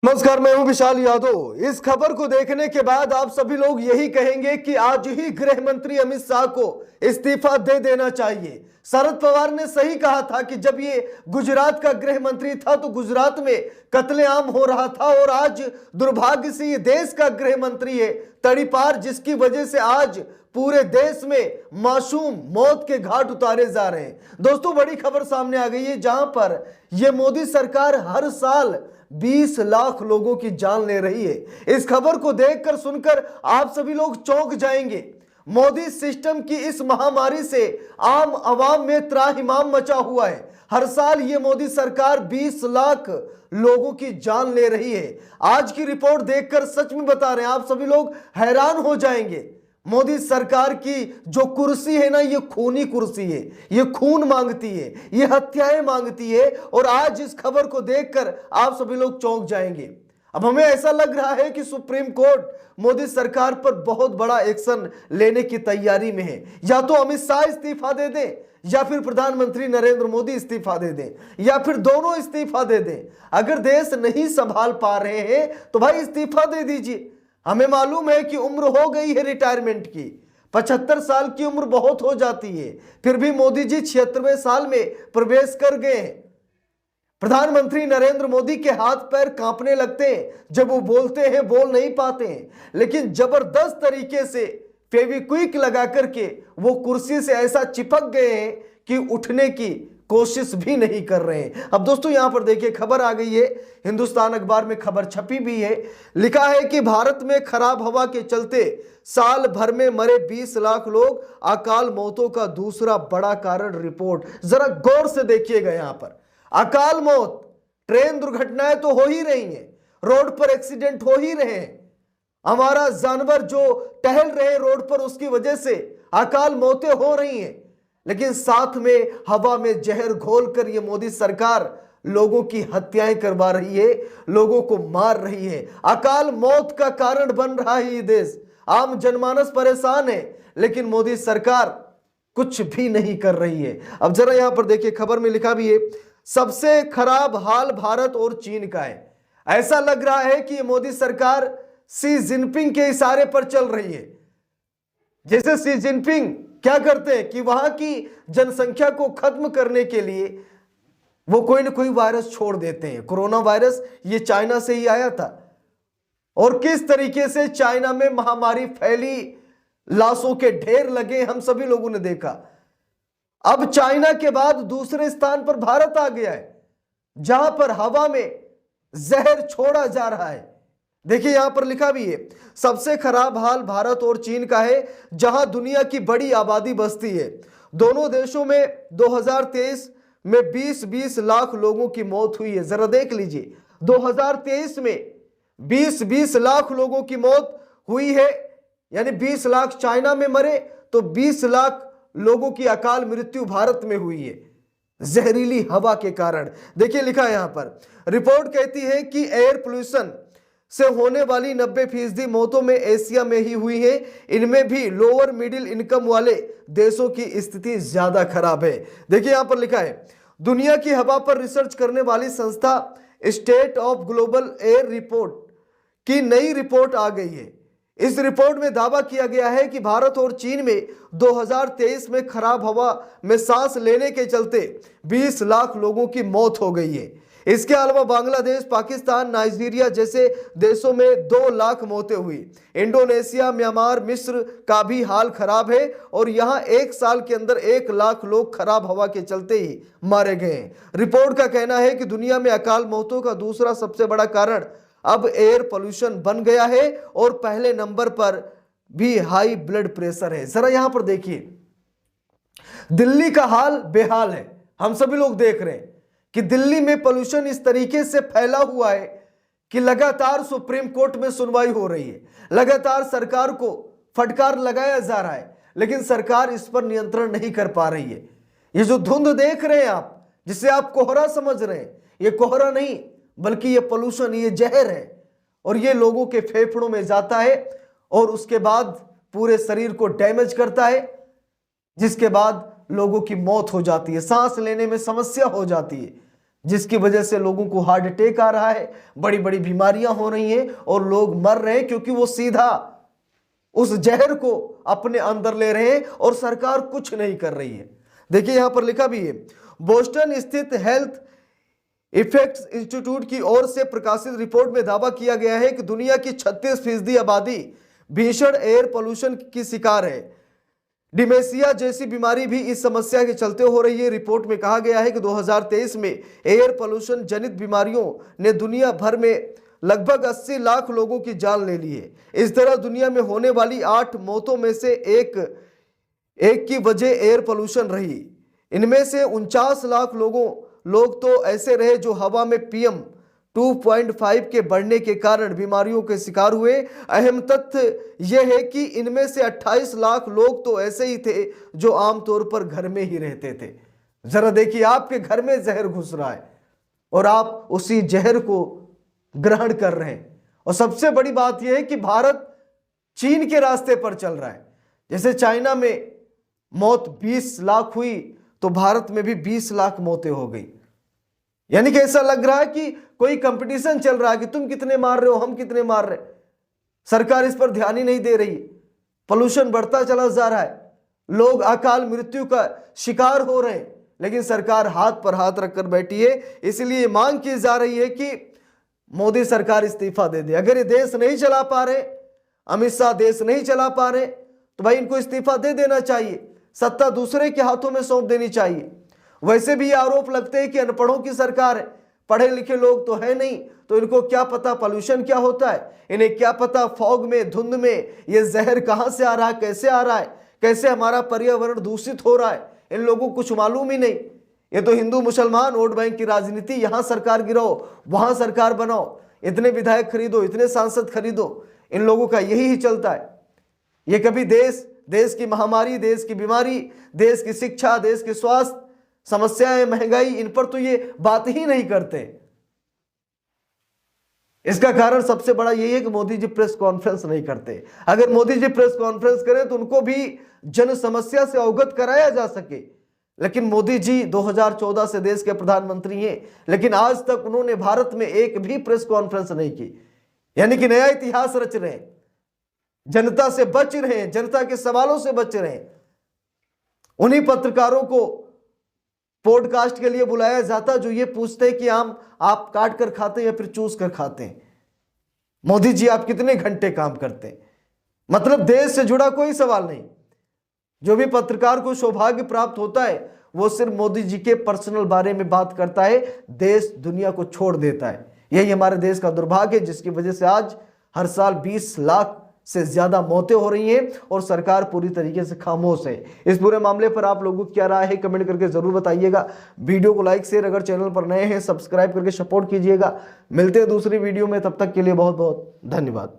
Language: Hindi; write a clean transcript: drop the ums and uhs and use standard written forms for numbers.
नमस्कार, मैं हूं विशाल यादव। इस खबर को देखने के बाद आप सभी लोग यही कहेंगे कि आज ही गृह मंत्री अमित शाह को इस्तीफा दे देना चाहिए। शरद पवार ने सही कहा था कि जब ये गुजरात का गृह मंत्री था तो गुजरात में कत्लेआम हो रहा था और आज दुर्भाग्य से ये देश का गृह मंत्री है तड़ीपार, जिसकी वजह से आज पूरे देश में मासूम मौत के घाट उतारे जा रहे हैं। दोस्तों, बड़ी खबर सामने आ गई है जहां पर यह मोदी सरकार हर साल 20 लाख लोगों की जान ले रही है। इस खबर को देखकर सुनकर आप सभी लोग चौंक जाएंगे। मोदी सिस्टम की इस महामारी से आम आवाम में त्राहिमाम मचा हुआ है। हर साल ये मोदी सरकार 20 लाख लोगों की जान ले रही है। आज की रिपोर्ट देखकर सच में बता रहे हैं, आप सभी लोग हैरान हो जाएंगे। मोदी सरकार की जो कुर्सी है ना, ये खूनी कुर्सी है, ये खून मांगती है, ये हत्याएं मांगती है। और आज इस खबर को देखकर आप सभी लोग चौंक जाएंगे। अब हमें ऐसा लग रहा है कि सुप्रीम कोर्ट मोदी सरकार पर बहुत बड़ा एक्शन लेने की तैयारी में है। या तो अमित शाह इस्तीफा दे दें, या फिर प्रधानमंत्री नरेंद्र मोदी इस्तीफा दे दें, या फिर दोनों इस्तीफा दे दें। अगर देश नहीं संभाल पा रहे हैं तो भाई इस्तीफा दे दीजिए। हमें मालूम है कि उम्र हो गई है रिटायरमेंट की, 75 साल की उम्र बहुत हो जाती है, फिर भी मोदी जी 76वें साल में प्रवेश कर गए हैं। प्रधानमंत्री नरेंद्र मोदी के हाथ पैर कांपने लगते हैं जब वो बोलते हैं, बोल नहीं पाते हैं, लेकिन जबरदस्त तरीके से फेविक्विक लगा करके वो कुर्सी से ऐसा चिपक गए हैं कि उठने की कोशिश भी नहीं कर रहे हैं। अब दोस्तों यहां पर देखिए, खबर आ गई है, हिंदुस्तान अखबार में खबर छपी भी है। लिखा है कि भारत में खराब हवा के चलते साल भर में मरे 20 लाख लोग, अकाल मौतों का दूसरा बड़ा कारण रिपोर्ट। जरा गौर से देखिएगा, यहां पर अकाल मौत, ट्रेन दुर्घटनाएं तो हो ही रही हैं, रोड पर एक्सीडेंट हो ही रहे हैं, हमारा जानवर जो टहल रहे रोड पर उसकी वजह से अकाल मौतें हो रही हैं, लेकिन साथ में हवा में जहर घोलकर ये मोदी सरकार लोगों की हत्याएं करवा रही है, लोगों को मार रही है। अकाल मौत का कारण बन रहा है ये देश। आम जनमानस परेशान है, लेकिन मोदी सरकार कुछ भी नहीं कर रही है। अब जरा यहां पर देखिए, खबर में लिखा भी है, सबसे खराब हाल भारत और चीन का है। ऐसा लग रहा है कि ये मोदी सरकार शी जिनपिंग के इशारे पर चल रही है। जैसे शी जिनपिंग क्या करते हैं कि वहां की जनसंख्या को खत्म करने के लिए वो कोई ना कोई वायरस छोड़ देते हैं। कोरोना वायरस ये चाइना से ही आया था, और किस तरीके से चाइना में महामारी फैली, लाशों के ढेर लगे, हम सभी लोगों ने देखा। अब चाइना के बाद दूसरे स्थान पर भारत आ गया है, जहां पर हवा में जहर छोड़ा जा रहा है। देखिए यहां पर लिखा भी है, सबसे खराब हाल भारत और चीन का है, जहां दुनिया की बड़ी आबादी बसती है। दोनों देशों में 2023 में 20-20 लाख लोगों की मौत हुई है। जरा देख लीजिए, 2023 में 20-20 लाख लोगों की मौत हुई है, यानी 20 लाख चाइना में मरे तो 20 लाख लोगों की अकाल मृत्यु भारत में हुई है जहरीली हवा के कारण। देखिए लिखा है यहां पर, रिपोर्ट कहती है कि एयर पोल्यूशन से होने वाली 90% मौतों में एशिया में ही हुई है। इनमें भी लोअर मिडिल इनकम वाले देशों की स्थिति ज्यादा खराब है। देखिए यहां पर लिखा है, दुनिया की हवा पर रिसर्च करने वाली संस्था state of global air report की नई रिपोर्ट आ गई है। इस रिपोर्ट में दावा किया गया है कि भारत और चीन में 2023 में खराब हवा में सांस लेने के चलते 20 लाख लोगों की मौत हो गई है। इसके अलावा बांग्लादेश, पाकिस्तान, नाइजीरिया जैसे देशों में 2 लाख मौतें हुई। इंडोनेशिया, म्यांमार, मिस्र का भी हाल खराब है, और यहां एक साल के अंदर 1 लाख लोग खराब हवा के चलते ही मारे गए। रिपोर्ट का कहना है कि दुनिया में अकाल मौतों का दूसरा सबसे बड़ा कारण अब एयर पोल्यूशन बन गया है, और पहले नंबर पर भी हाई ब्लड प्रेशर है। जरा यहां पर देखिए, दिल्ली का हाल बेहाल है। हम सभी लोग देख रहे हैं कि दिल्ली में पोल्यूशन इस तरीके से फैला हुआ है कि लगातार सुप्रीम कोर्ट में सुनवाई हो रही है, लगातार सरकार को फटकार लगाया जा रहा है, लेकिन सरकार इस पर नियंत्रण नहीं कर पा रही है। ये जो धुंध देख रहे हैं आप, जिसे आप कोहरा समझ रहे हैं, ये कोहरा नहीं बल्कि ये पोल्यूशन, ये जहर है, और ये लोगों के फेफड़ों में जाता है और उसके बाद पूरे शरीर को डैमेज करता है, जिसके बाद लोगों की मौत हो जाती है, सांस लेने में समस्या हो जाती है। जिसकी वजह से लोगों को हार्ट अटैक आ रहा है, बड़ी बड़ी बीमारियां हो रही हैं और लोग मर रहे हैं क्योंकि वो सीधा उस जहर को अपने अंदर ले रहे हैं और सरकार कुछ नहीं कर रही है। देखिए यहां पर लिखा भी है, बोस्टन स्थित हेल्थ इफेक्ट्स इंस्टीट्यूट की ओर से प्रकाशित रिपोर्ट में दावा किया गया है कि दुनिया की 36% आबादी भीषण एयर पोल्यूशन की शिकार है। डिमेंशिया जैसी बीमारी भी इस समस्या के चलते हो रही है। रिपोर्ट में कहा गया है कि 2023 में एयर पोल्यूशन जनित बीमारियों ने दुनिया भर में लगभग 80 लाख लोगों की जान ले ली है। इस तरह दुनिया में होने वाली 8 मौतों में से एक की वजह एयर पोल्यूशन रही। इनमें से 49 लाख लोग तो ऐसे रहे जो हवा में PM 2.5 के बढ़ने के कारण बीमारियों के शिकार हुए। अहम तथ्य यह है कि इनमें से 28 लाख लोग तो ऐसे ही थे जो आमतौर पर घर में ही रहते थे। जरा देखिए, आपके घर में जहर घुस रहा है और आप उसी जहर को ग्रहण कर रहे हैं। और सबसे बड़ी बात यह है कि भारत चीन के रास्ते पर चल रहा है। जैसे चाइना में मौत 20 लाख हुई तो भारत में भी 20 लाख मौतें हो गई। यानी कि ऐसा लग रहा है कि कोई कंपटीशन चल रहा है कि तुम कितने मार रहे हो, हम कितने मार रहे। सरकार इस पर ध्यान ही नहीं दे रही। पोल्यूशन बढ़ता चला जा रहा है, लोग अकाल मृत्यु का शिकार हो रहे हैं, लेकिन सरकार हाथ पर हाथ रखकर बैठी है। इसलिए मांग की जा रही है कि मोदी सरकार इस्तीफा दे दे। अगर ये देश नहीं चला पा रहे, अमित शाह देश नहीं चला पा रहे, तो भाई इनको इस्तीफा दे देना चाहिए, सत्ता दूसरे के हाथों में सौंप देनी चाहिए। वैसे भी आरोप लगते हैं कि अनपढ़ों की सरकार है, पढ़े लिखे लोग तो है नहीं, तो इनको क्या पता पोल्यूशन क्या होता है, इन्हें क्या पता फॉग में, धुंध में ये जहर कहां से आ रहा है, कैसे आ रहा है, कैसे हमारा पर्यावरण दूषित हो रहा है। इन लोगों को कुछ मालूम ही नहीं। ये तो हिंदू मुसलमान वोट बैंक की राजनीति, यहां सरकार गिराओ, वहां सरकार बनाओ, इतने विधायक खरीदो, इतने सांसद खरीदो, इन लोगों का यही ही चलता है। ये कभी देश की महामारी, देश की बीमारी, देश की शिक्षा, देश के स्वास्थ्य समस्याएं, महंगाई, इन पर तो ये बात ही नहीं करते। इसका कारण सबसे बड़ा यही है कि मोदी जी प्रेस कॉन्फ्रेंस नहीं करते। अगर मोदी जी प्रेस कॉन्फ्रेंस करें तो उनको भी जन समस्या से अवगत कराया जा सके। लेकिन मोदी जी 2014 से देश के प्रधानमंत्री हैं, लेकिन आज तक उन्होंने भारत में एक भी प्रेस कॉन्फ्रेंस नहीं की। यानी कि नया इतिहास रच रहे हैं, जनता से बच रहे हैं, जनता के सवालों से बच रहे हैं। उन्हीं पत्रकारों को पॉडकास्ट के लिए बुलाया जाता जो ये पूछते हैं कि आप काट कर खाते हैं या फिर चूस कर खाते हैं। मोदी जी आप कितने घंटे काम करते हैं? मतलब देश से जुड़ा कोई सवाल नहीं। जो भी पत्रकार को सौभाग्य प्राप्त होता है वो सिर्फ मोदी जी के पर्सनल बारे में बात करता है, देश दुनिया को छोड़ देता है। यही हमारे देश का दुर्भाग्य है, जिसकी वजह से आज हर साल 20 लाख से ज्यादा मौतें हो रही हैं और सरकार पूरी तरीके से खामोश है। इस पूरे मामले पर आप लोगों की क्या राय है, कमेंट करके जरूर बताइएगा। वीडियो को लाइक शेयर, अगर चैनल पर नए हैं सब्सक्राइब करके सपोर्ट कीजिएगा। मिलते हैं दूसरी वीडियो में, तब तक के लिए बहुत बहुत धन्यवाद।